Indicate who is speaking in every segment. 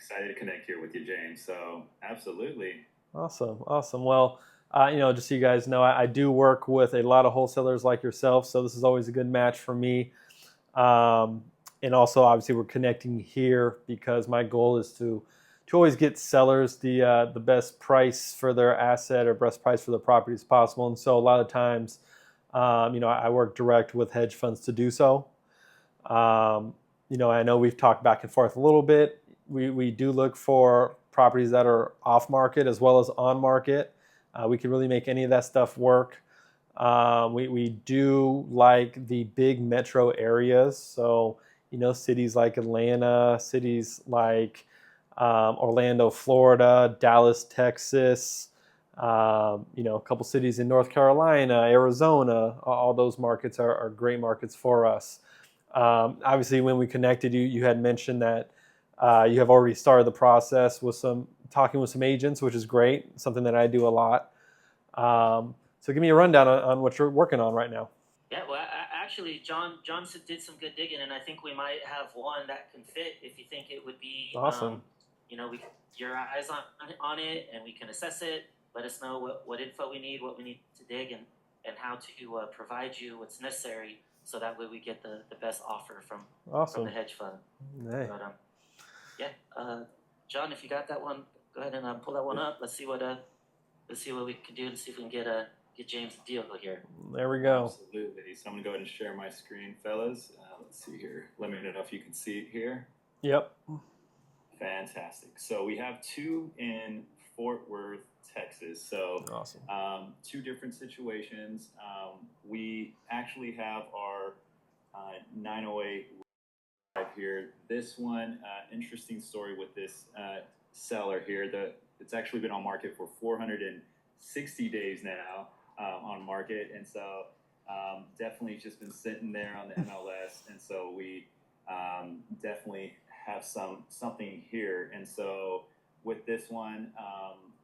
Speaker 1: excited to connect here with you, James. So absolutely.
Speaker 2: Awesome. Well, just so you guys know, I do work with a lot of wholesalers like yourself, so this is always a good match for me. Um, and also, obviously, we're connecting here because my goal is to always get sellers the best price for their asset or best price for the property as possible. And so, a lot of times, I work direct with hedge funds to do so. Um, I know we've talked back and forth a little bit. We do look for properties that are off market as well as on market. We can really make any of that stuff work. We do like the big metro areas. So, cities like Atlanta, cities like Orlando, Florida, Dallas, Texas, a couple cities in North Carolina, Arizona. All those markets are great markets for us. Obviously, when we connected, you had mentioned that you have already started the process with talking with some agents, which is great, something that I do a lot. So give me a rundown on what you're working on right now.
Speaker 3: Yeah, well, actually, John did some good digging, and I think we might have one that can fit if you think it would be,
Speaker 2: Awesome.
Speaker 3: we your eyes on it, and we can assess it. Let us know what info we need, what we need to dig, and how to provide you what's necessary, so that way we get the best offer from
Speaker 2: Awesome.
Speaker 3: the hedge fund.
Speaker 2: Hey.
Speaker 3: But yeah, John, if you got that one, go ahead and pull that one up. Let's see what we can do and see if we can get James a deal here.
Speaker 2: There we go.
Speaker 1: Absolutely. So I'm gonna go ahead and share my screen, fellas. Let's see here. Let me know if you can see it here.
Speaker 2: Yep.
Speaker 1: Fantastic. So we have two in Fort Worth, Texas. So
Speaker 2: awesome.
Speaker 1: Two different situations. We actually have our 908 right here. This one, interesting story with this seller here. It's actually been on market for 460 days now on market, and so definitely just been sitting there on the MLS, and so we definitely have something here. And so with this one,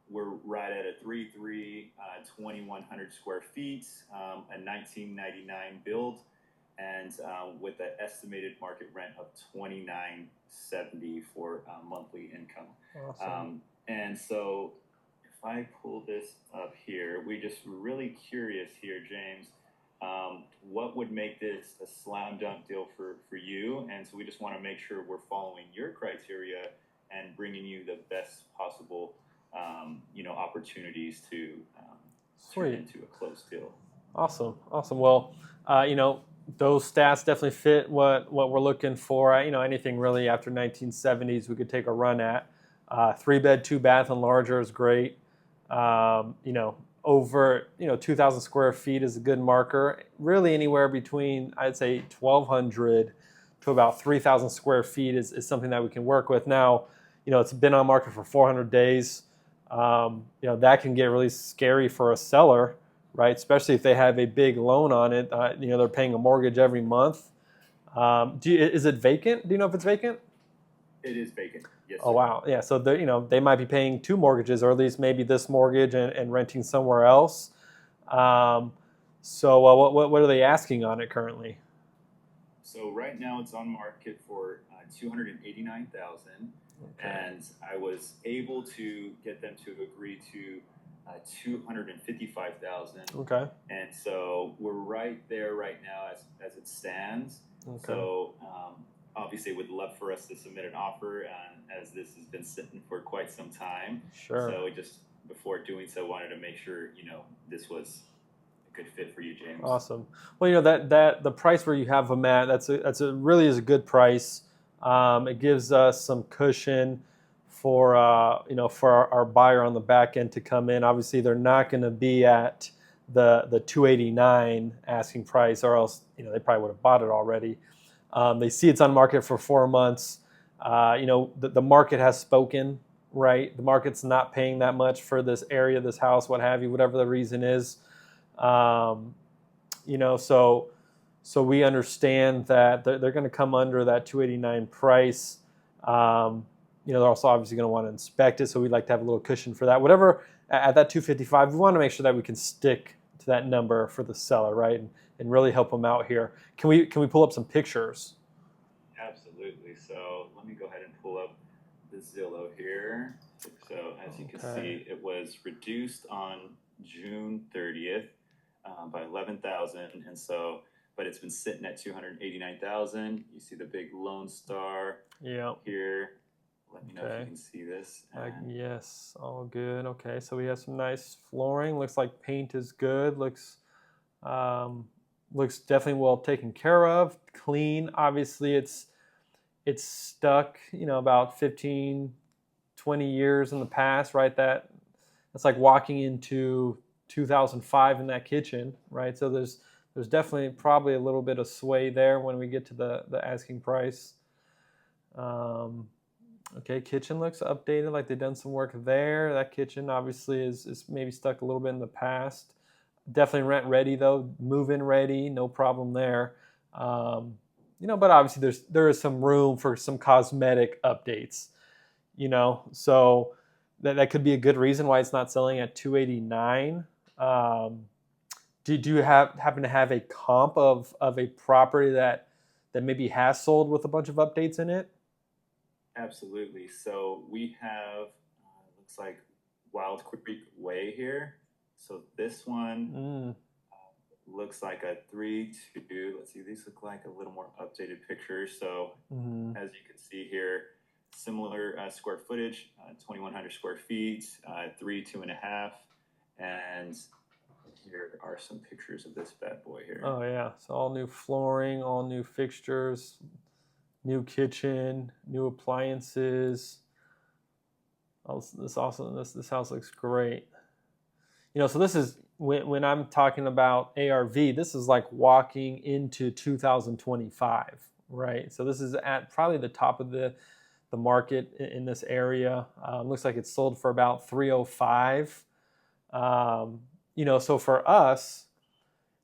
Speaker 1: we're right at a 3.3, 2,100 square feet, a 1999 build, and with an estimated market rent of $29.70 for monthly income.
Speaker 2: Awesome.
Speaker 1: And so if I pull this up here, we're just really curious here, James, what would make this a slam dunk deal for you? And so we just want to make sure we're following your criteria and bringing you the best possible, opportunities to turn into a closed deal.
Speaker 2: Awesome. Well, those stats definitely fit what we're looking for. Anything really after 1970s we could take a run at. 3-bed, 2-bath and larger is great. Over 2,000 square feet is a good marker. Really anywhere between, I'd say, 1,200 to about 3,000 square feet is something that we can work with. Now, it's been on market for 400 days. That can get really scary for a seller, right? Especially if they have a big loan on it. They're paying a mortgage every month. Is it vacant? Do you know if it's vacant?
Speaker 1: It is vacant. Yes.
Speaker 2: Oh, wow. Yeah. So they might be paying two mortgages, or at least maybe this mortgage and renting somewhere else. So what are they asking on it currently?
Speaker 1: So right now it's on market for $289,000, and I was able to get them to agree to $255,000.
Speaker 2: Okay.
Speaker 1: And so we're right there right now as it stands. Okay. So obviously would love for us to submit an offer, as this has been sitting for quite some time.
Speaker 2: Sure.
Speaker 1: So just before doing so, wanted to make sure this was a good fit for you, James.
Speaker 2: Awesome. Well, that the price where you have them at, that's a really is a good price. It gives us some cushion for our buyer on the back end to come in. Obviously, they're not going to be at the 289 asking price, or else they probably would have bought it already. They see it's on market for 4 months. The market has spoken, right? The market's not paying that much for this area, this house, what have you, whatever the reason is. So we understand that they're going to come under that 289 price. They're also obviously going to want to inspect it, so we'd like to have a little cushion for that. Whatever at that 255, we want to make sure that we can stick to that number for the seller, right? And really help them out here. Can we pull up some pictures?
Speaker 1: Absolutely. So let me go ahead and pull up the Zillow here. So as you can see, it was reduced on June 30th by 11,000, and so, but it's been sitting at 289,000. You see the big Lone Star here. Let me know if you can see this.
Speaker 2: Yes, all good. Okay, so we have some nice flooring. Looks like paint is good. Looks definitely well taken care of. Clean. Obviously, it's stuck. You know, about 15, 20 years in the past, right? That's like walking into 2005 in that kitchen, right? So there's definitely probably a little bit of sway there when we get to the asking price. Okay, kitchen looks updated, like they've done some work there. That kitchen obviously is maybe stuck a little bit in the past. Definitely rent ready though, move-in ready, no problem there. You know, but obviously there is some room for some cosmetic updates. You know, so that could be a good reason why it's not selling at 289. Do you happen to have a comp of a property that maybe has sold with a bunch of updates in it?
Speaker 1: Absolutely. So we have, looks like Wild Creek Way here. So this one looks like a 3-2. Let's see, these look like a little more updated pictures. So as you can see here, similar square footage, 2,100 square feet, 3, 2.5, and here are some pictures of this bad boy here.
Speaker 2: Oh yeah, so all new flooring, all new fixtures, new kitchen, new appliances. Oh, this house looks great. You know, so this is when I'm talking about ARV, this is like walking into 2025, right? So this is at probably the top of the market in this area. Looks like it's sold for about 305. You know, so for us,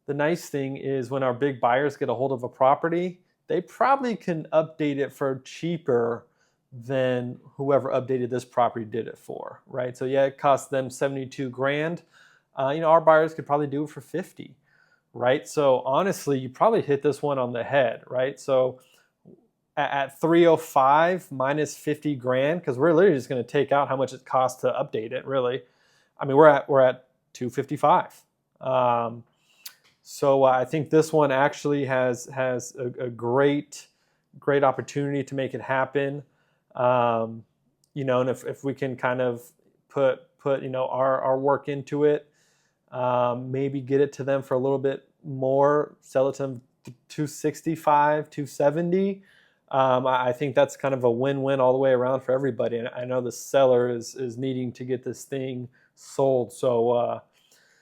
Speaker 2: the nice thing is when our big buyers get a hold of a property, they probably can update it for cheaper than whoever updated this property did it for, right? So yeah, it cost them 72 grand. You know, our buyers could probably do it for 50, right? So honestly, you probably hit this one on the head, right? So at 305 minus 50 grand, because we're literally just going to take out how much it costs to update it, really. I mean, we're at 255. So I think this one actually has a great opportunity to make it happen. You know, and if we can kind of put you know our work into it, maybe get it to them for a little bit more, sell it to them 265, 270. I think that's kind of a win-win all the way around for everybody. And I know the seller is needing to get this thing sold. So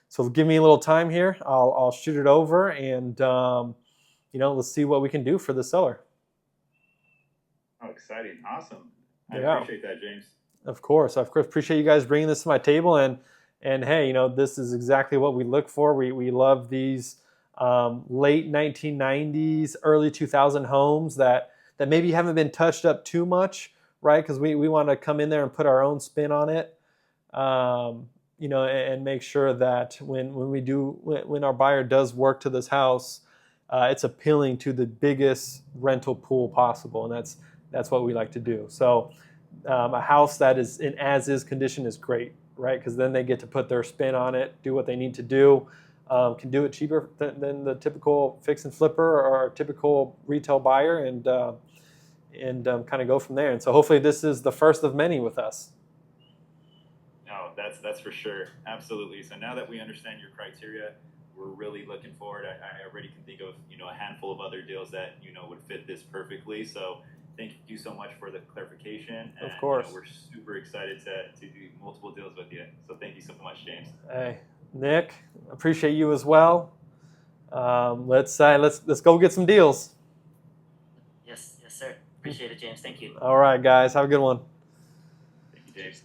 Speaker 2: so give me a little time here. I'll shoot it over, and you know, let's see what we can do for the seller.
Speaker 1: Oh, exciting! Awesome. I appreciate that, James.
Speaker 2: Of course, appreciate you guys bringing this to my table, and hey, you know, this is exactly what we look for. We love these late 1990s, early 2000 homes that maybe haven't been touched up too much, right? Because we want to come in there and put our own spin on it. You know, and make sure that when our buyer does work to this house, it's appealing to the biggest rental pool possible, and that's what we like to do. So a house that is in as-is condition is great, right? Because then they get to put their spin on it, do what they need to do, can do it cheaper than the typical fix and flipper or typical retail buyer, and kind of go from there. And so hopefully this is the first of many with us.
Speaker 1: No, that's for sure. Absolutely. So now that we understand your criteria, we're really looking forward. I already can think of, you know, a handful of other deals that, you know, would fit this perfectly. So thank you so much for the clarification. And,
Speaker 2: of course.
Speaker 1: You know, we're super excited to do multiple deals with you. So thank you so much, James.
Speaker 2: Hey, Nick, appreciate you as well. Let's go get some deals.
Speaker 3: Yes, sir. Appreciate it, James. Thank you.
Speaker 2: All right, guys. Have a good one.
Speaker 1: Thank you, James.